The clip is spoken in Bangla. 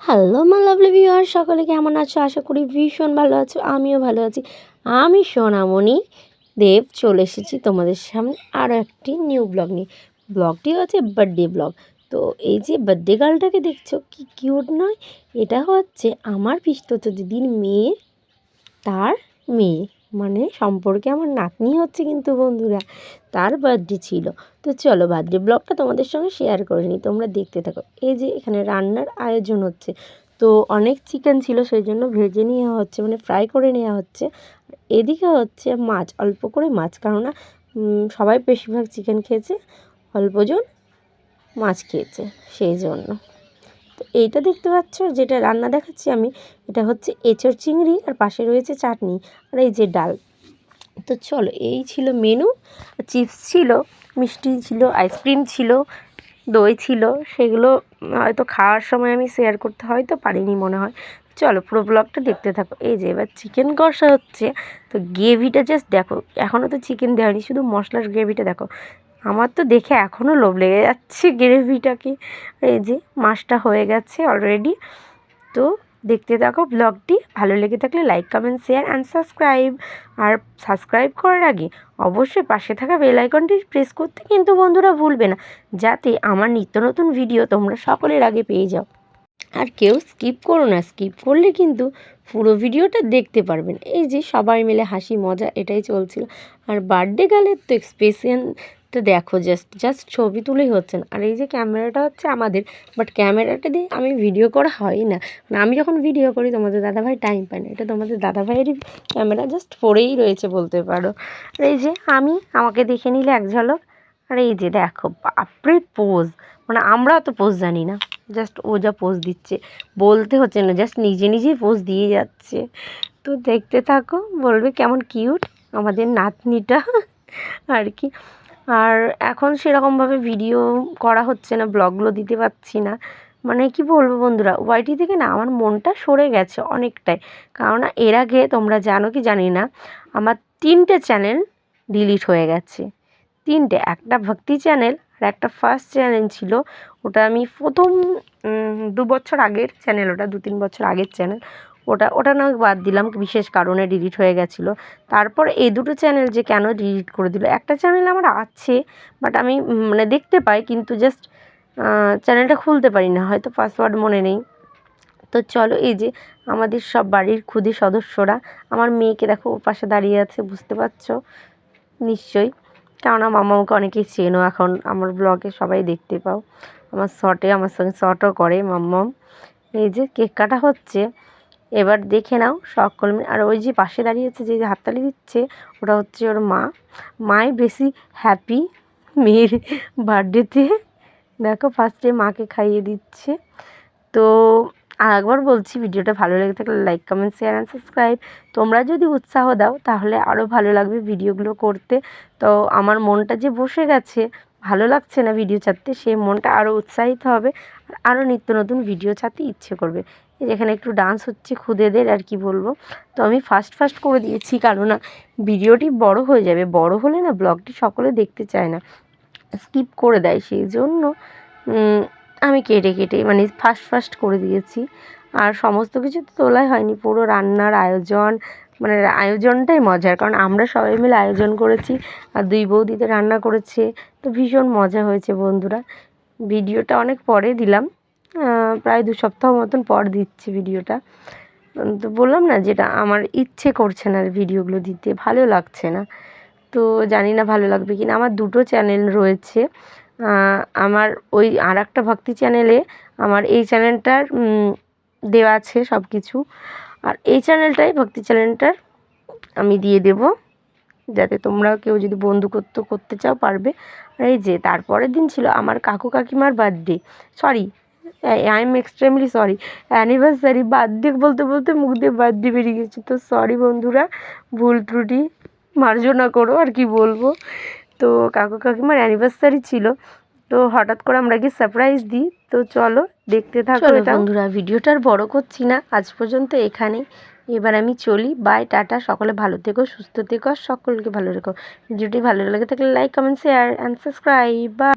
হ্যালো মা লাভলি ভিউয়ার, সকলে কেমন আছো? আশা করি ভীষণ ভালো আছো। আমিও ভালো আছি। আমি সোনামণি দেব চলে এসেছি তোমাদের সামনে আরও একটি নিউ ব্লগ নিয়ে। ব্লগটি হচ্ছে বার্থডে ব্লগ। তো এই যে বার্থডে গার্লটাকে দেখছো, কি কিউট নয়? এটা হচ্ছে আমার পিসতুতো দিদির মেয়ে, তার মেয়ে, মানে সম্পর্কে আমার নাতনি হচ্ছে কিন্তু বন্ধুরা। তার বার্থডে ছিল। তো চলো বার্থডে ব্লগটা তোমাদের সঙ্গে শেয়ার করে নিই, তোমরা দেখতে থাকো। এই যে এখানে রান্নার আয়োজন হচ্ছে। তো অনেক চিকেন ছিল, সেই জন্য ভেজে নেওয়া হচ্ছে, মানে ফ্রাই করে নেওয়া হচ্ছে। এদিকে হচ্ছে মাছ, অল্প করে মাছ, কেননা সবাই বেশিরভাগ চিকেন খেয়েছে, অল্পজন মাছ খেয়েছে, সেই জন্য। তো এইটা দেখতে পাচ্ছ, যেটা রান্না দেখাচ্ছি আমি, এটা হচ্ছে এঁচোড় চিংড়ি, আর পাশে রয়েছে চাটনি, আর এই যে ডাল। তো চলো, এই ছিল মেনু। চিপস ছিল, মিষ্টি ছিল, আইসক্রিম ছিল, দই ছিল। সেগুলো হয়তো খাওয়ার সময় আমি শেয়ার করতে হয়তো পারিনি মনে হয়। চলো পুরো ব্লগটা দেখতে থাকো। এই যে এবার চিকেন কষা হচ্ছে। তো গ্রেভিটা জাস্ট দেখো, এখনও তো চিকেন দেওয়া হয়নি, শুধু মশলার গ্রেভিটা দেখো। আমার তো দেখে এখনও লোভ লেগে যাচ্ছে গ্রেভিটাকে। এই যে মাছটা হয়ে গেছে অলরেডি। তো দেখতে থাকো ব্লগটি। ভালো লেগে থাকলে like, comment, share and subscribe. আর সাবস্ক্রাইব করার আগে অবশ্যই পাশে থাকা বেল আইকনটি প্রেস করতে কিন্তু বন্ধুরা ভুলবে না, যাতে আমার নিত্য নতুন ভিডিও তোমরা সকলের আগে পেয়ে যাও। আর কেউ স্কিপ করো না, স্কিপ করলে কিন্তু পুরো ভিডিওটা দেখতে পারবেন। এই যে সবাই মিলে হাসি মজা এটাই চলছিল। আর বার্থডে গার্লের তো এক্সপ্রেশন তো দেখো, জাস্ট ছবি তুলেই হচ্ছে না। আর এই যে ক্যামেরাটা হচ্ছে আমাদের, বাট ক্যামেরাটা দিয়ে আমি ভিডিও করা হয় না। মানে আমি যখন ভিডিও করি তোমাদের দাদাভাই টাইম পায় না, এটা তোমাদের দাদাভাইয়েরই ক্যামেরা, জাস্ট পড়েই রয়েছে বলতে পারো। আর এই যে আমাকে দেখে নিলে এক ঝলক। আর এই যে দেখো, বাপরে পোজ, মানে আমরা অত পোজ জানি না, জাস্ট ও যা পোজ দিচ্ছে, বলতে হচ্ছে না, জাস্ট নিজে নিজেই পোজ দিয়ে যাচ্ছে। তো দেখতে থাকো, বলবে কেমন কিউট আমাদের নাতনিটা আর কি। আর এখন সেরকমভাবে ভিডিও করা হচ্ছে না, ব্লগগুলো দিতে পারছি না। মানে কি বলবো বন্ধুরা, ওয়াইটি থেকে না আমার মনটা সরে গেছে অনেকটাই। কারণ এর আগে তোমরা জানো কি জানি না, আমার 3টে চ্যানেল ডিলিট হয়ে গেছে। 3টে, একটা ভক্তি চ্যানেল আর একটা ফার্স্ট চ্যানেল ছিল। ওটা আমি প্রথম 2 বছর আগের চ্যানেল, ওটা 2-3 বছর আগের চ্যানেল। ওটা না বাদ দিলাম, বিশেষ কারণে ডিলিট হয়ে গেছিলো। তারপর এই দুটো চ্যানেল যে কেন ডিলিট করে দিল, একটা চ্যানেল আমার আছে, বাট আমি মানে দেখতে পাই, কিন্তু জাস্ট চ্যানেলটা খুলতে পারি না, হয়তো পাসওয়ার্ড মনে নেই। তো চলো, এই যে আমাদের সব বাড়ির ক্ষুদে সদস্যরা, আমার মেয়েকে দেখো ওর পাশে দাঁড়িয়ে আছে, বুঝতে পারছো নিশ্চয়ই, কেননা মাম্মামকে অনেকেই চেনো, এখন আমার ব্লগে সবাই দেখতে পাও, আমার শর্টে আমার সঙ্গে শর্টও করে মাম্মাম। এই যে কেক কাটা হচ্ছে, এবার দেখে নাও সকল। আর ওই যে পাশে দাঁড়িয়েছে, যে হাততালি দিচ্ছে, ওটা হচ্ছে ওর মা। মাই বেশি হ্যাপি মেয়ের বার্থডেতে। দেখো ফার্স্টে মাকে খাইয়ে দিচ্ছে। তো আর একবার বলছি, ভিডিওটা ভালো লেগে থাকলে like, comment, share and subscribe. তোমরা যদি উৎসাহ দাও তাহলে আরও ভালো লাগবে ভিডিওগুলো করতে। তো আমার মনটা যে বসে গেছে, ভালো লাগছে না ভিডিও ছাড়তে, সেই মনটা আরও উৎসাহিত হবে, আর আরও নিত্য নতুন ভিডিও ছাড়তে ইচ্ছে করবে। যেখানে একটু ডান্স হচ্ছে খুদেদের, আর কি বলবো। তো আমি ফাস্ট করে দিয়েছি, কারণ ভিডিওটি বড় হয়ে যাবে, বড় হলে না ব্লগটি সকলে দেখতে চায় না, স্কিপ করে দেয়, সেই জন্য আমি কেটে মানে ফাস্ট করে দিয়েছি। আর সমস্ত কিছু তো তোলাই হয়নি, পুরো রান্নার আয়োজন, মানে আয়োজনটাই মজার, কারণ আমরা সবাই মিলে আয়োজন করেছি, আর 2 বৌদিতে রান্না করেছে। তো ভীষণ মজা হয়েছে বন্ধুরা। ভিডিওটা অনেক পরে দিলাম, প্রায় 2 সপ্তাহ মতন পর দিচ্ছি ভিডিওটা। তো বললাম না, যেটা আমার ইচ্ছে করছে না ভিডিওগুলো দিতে, ভালো লাগছে না। তো জানি না ভালো লাগবে কি না। আমার 2টো চ্যানেল রয়েছে, আমার ওই আরেকটা ভক্তি চ্যানেলে আমার এই চ্যানেলটার দেওয়া আছে সব কিছু, আর এই চ্যানেলটাই ভক্তি চ্যানেলটার আমি দিয়ে দেব, যাতে তোমরা কেউ যদি বন্ধুত্ব করতে চাও পারবে। আর এই যে তারপরের দিন ছিল আমার কাকু কাকিমার birthday, sorry, I am extremely sorry, anniversary. Birthday বলতে বলতে মুখ দিয়ে বার্থডে বেরিয়ে গেছে, তো সরি বন্ধুরা, ভুল ত্রুটি মার্জনা করো, আর কি বলবো। তো কাকু কাকিমার অ্যানিভার্সারি ছিল, তো হঠাৎ করে আমরা গিয়ে সারপ্রাইজ দিই। তো চলো দেখতে থাকো এটা বন্ধুরা, ভিডিওটা আর বড় করছি না, আজ পর্যন্ত এখানেই। এবার আমি চলি, বাই, টাটা। সকলে ভালো থেকো, সুস্থ থেকো, আর সকলকে ভালো রেখো। ভিডিওটি ভালো লেগে থাকলে like, comment, share and subscribe. বা